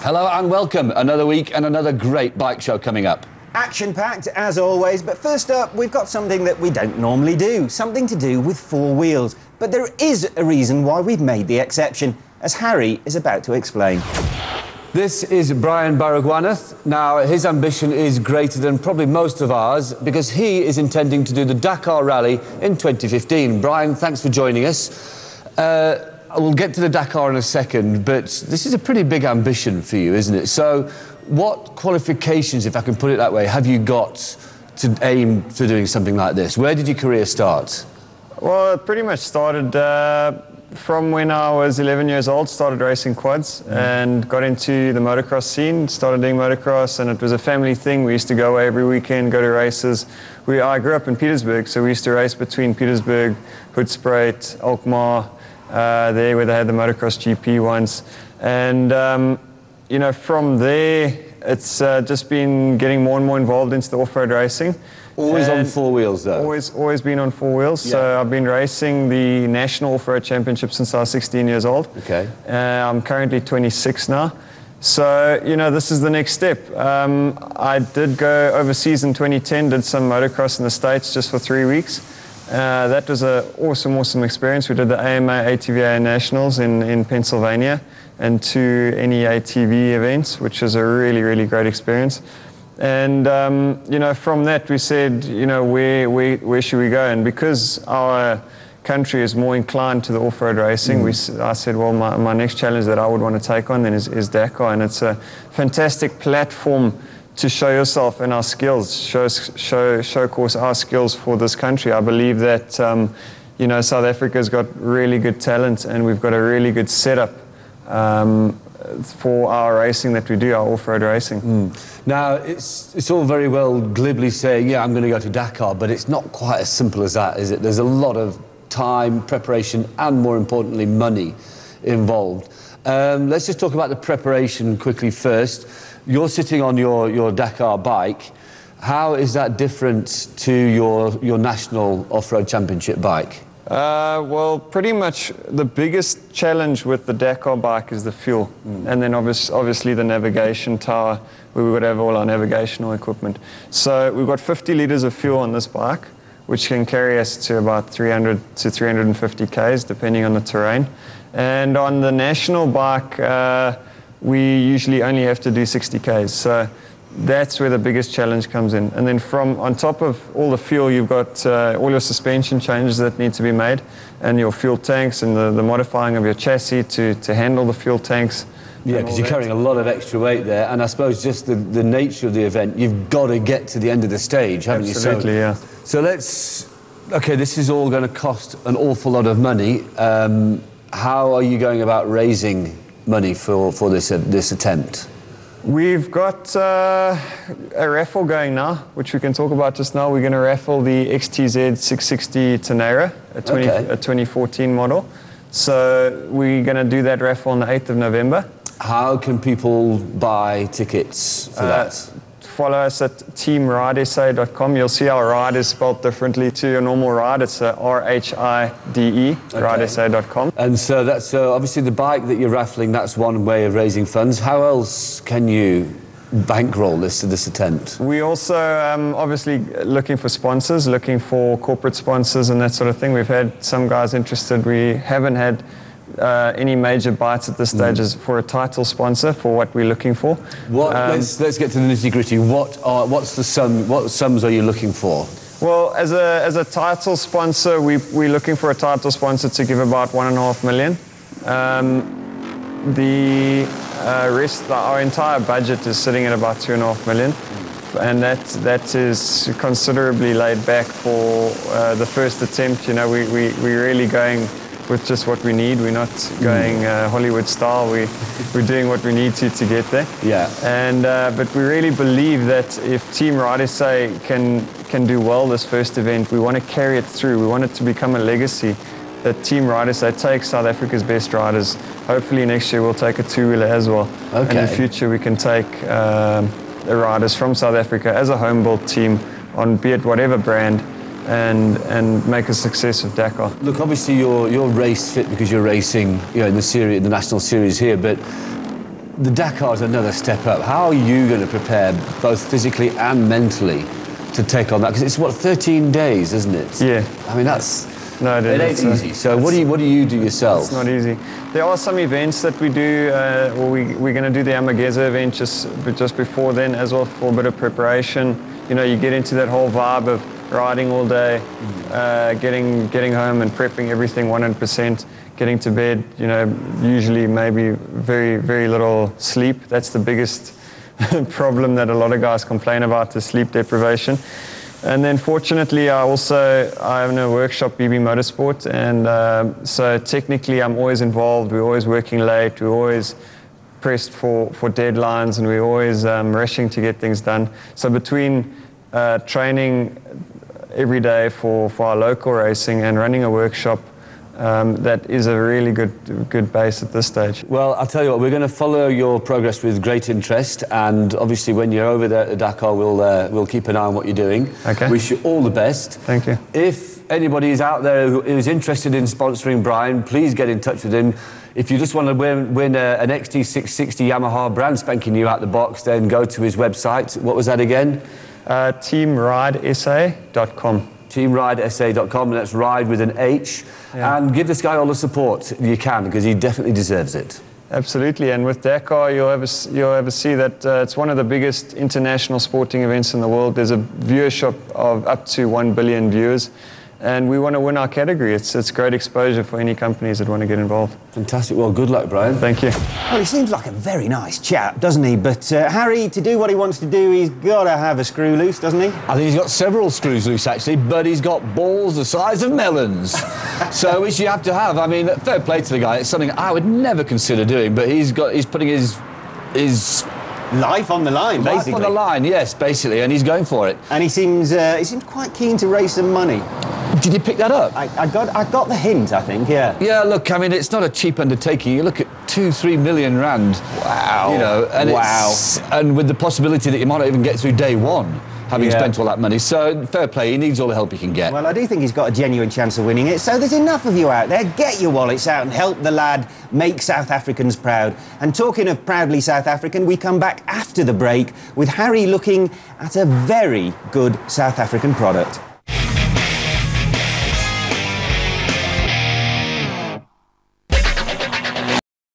Hello and welcome. Another week and another great bike show coming up. Action-packed as always, but first up we've got something that we don't normally do, something to do with four wheels. But there is a reason why we've made the exception, as Harry is about to explain. This is Brian Baragwanath. Now, his ambition is greater than probably most of ours because he is intending to do the Dakar Rally in 2015. Brian, thanks for joining us. We'll get to the Dakar in a second, but this is a pretty big ambition for you, isn't it? So, what qualifications, if I can put it that way, have you got to aim for doing something like this? Where did your career start? Well, it pretty much started from when I was 11 years old, started racing quads and got into the motocross scene, started doing motocross, and it was a family thing. We used to go away every weekend, go to races. I grew up in Petersburg, so we used to race between Petersburg, Hoedspruit, Alkmaar, there where they had the motocross GP once. And, you know, from there, it's just been getting more and more involved into the off-road racing. Always on four wheels, though? Always been on four wheels. Yeah. So I've been racing the National Offroad Championship since I was 16 years old. Okay. I'm currently 26 now. So, you know, this is the next step. I did go overseas in 2010, did some motocross in the States just for 3 weeks. That was an awesome experience. We did the AMA ATVA Nationals in Pennsylvania and 2 NEATV events, which was a really great experience. And, you know, from that we said, you know, where should we go? And because our country is more inclined to the off-road racing, I said, well, my next challenge that I would want to take on then is Dakar. And it's a fantastic platform to show yourself and our skills, showcase our skills for this country. I believe that, you know, South Africa's got really good talent and we've got a really good setup for our racing that we do, our off-road racing. Now, it's all very well glibly saying, yeah, I'm going to go to Dakar, but it's not quite as simple as that, is it? There's a lot of time, preparation, and more importantly, money involved. Let's just talk about the preparation quickly first. You're sitting on your Dakar bike. How is that different to your National Offroad Championship bike? Well, pretty much the biggest challenge with the Dakar bike is the fuel. And then obviously the navigation tower, where we would have all our navigational equipment. So we've got 50 litres of fuel on this bike, which can carry us to about 300 to 350 k's, depending on the terrain. And on the national bike, we usually only have to do 60 k's. So that's where the biggest challenge comes in. And then on top of all the fuel, you've got all your suspension changes that need to be made, and your fuel tanks and the modifying of your chassis to handle the fuel tanks. Yeah, because you're carrying a lot of extra weight there, and I suppose just the nature of the event, you've got to get to the end of the stage, haven't you? Absolutely, yeah. So okay, this is all going to cost an awful lot of money. How are you going about raising money for this attempt? We've got a raffle going now, which we can talk about just now. We're going to raffle the XTZ 660 Tenera, a 2014 model. So we're going to do that raffle on the 8th of November. How can people buy tickets for that? Follow us at teamridesa.com. You'll see our ride is spelled differently to your normal ride. It's R-H-I-D-E, ridesa.com. And so that's obviously the bike that you're raffling, that's one way of raising funds. How else can you bankroll this attempt? We also obviously looking for sponsors, looking for corporate sponsors and that sort of thing. We've had some guys interested. We haven't had any major bites at this stage is for a title sponsor for what we're looking for. Let's get to the nitty-gritty. What sums are you looking for? Well, as a title sponsor, we're looking for a title sponsor to give about $1.5 million. Our entire budget is sitting at about $2.5 million, and that is considerably laid back for the first attempt. You know, we're really going with just what we need. We're not going Hollywood style. We're doing what we need to get there. Yeah. And but we really believe that if Team Ridesa can do well this first event, we want to carry it through. We want it to become a legacy that Team Ridesa takes South Africa's best riders. Hopefully next year we'll take a two-wheeler as well. Okay. And in the future we can take the riders from South Africa as a home-built team on be it whatever brand, and make a success of Dakar. Look, obviously you're race fit because you're racing, you know, in the national series here, but the Dakar's another step up. How are you going to prepare, both physically and mentally, to take on that? Because it's, what, 13 days, isn't it? Yeah. I mean, that's... No, it ain't easy. So what do you do yourself? It's not easy. There are some events that we do. We're going to do the Amageza event just before then as well, for a bit of preparation. You know, you get into that whole vibe of riding all day, getting home and prepping everything 100%, getting to bed. You know, usually maybe very, very little sleep. That's the biggest problem that a lot of guys complain about, is sleep deprivation. And then fortunately, I own a workshop, BB Motorsport, and so technically I'm always involved. We're always working late, we're always pressed for deadlines, and we're always rushing to get things done. So between training every day for our local racing and running a workshop, that is a really good base at this stage. Well, I'll tell you what, we're going to follow your progress with great interest, and obviously when you're over there at Dakar, we'll keep an eye on what you're doing. Okay. Wish you all the best. Thank you. If anybody is out there who is interested in sponsoring Brian, please get in touch with him. If you just want to win an XT660 Yamaha brand spanking new out the box, then go to his website. What was that again? teamridesa.com. teamridesa.com, and that's ride with an H. Yeah. And give this guy all the support you can, because he definitely deserves it. Absolutely, and with Dakar, you'll ever see that it's one of the biggest international sporting events in the world. There's a viewership of up to 1 billion viewers, and we want to win our category. It's great exposure for any companies that want to get involved. Fantastic. Well, good luck, Brian. Thank you. Well, he seems like a very nice chap, doesn't he? But Harry, to do what he wants to do, he's got to have a screw loose, doesn't he? I think he's got several screws loose, actually, but he's got balls the size of melons. So, which you have to have. I mean, fair play to the guy. It's something I would never consider doing, but he's putting his life on the line, basically. Life on the line, yes, basically, and he's going for it. And he seems quite keen to raise some money. Did you pick that up? I got the hint, I think, yeah. Yeah, look, I mean, it's not a cheap undertaking. You look at 2-3 million rand. Wow. You know, and and with the possibility that you might not even get through day one, having spent all that money. So, fair play, he needs all the help he can get. Well, I do think he's got a genuine chance of winning it, so there's enough of you out there. Get your wallets out and help the lad make South Africans proud. And talking of proudly South African, we come back after the break with Harry looking at a very good South African product.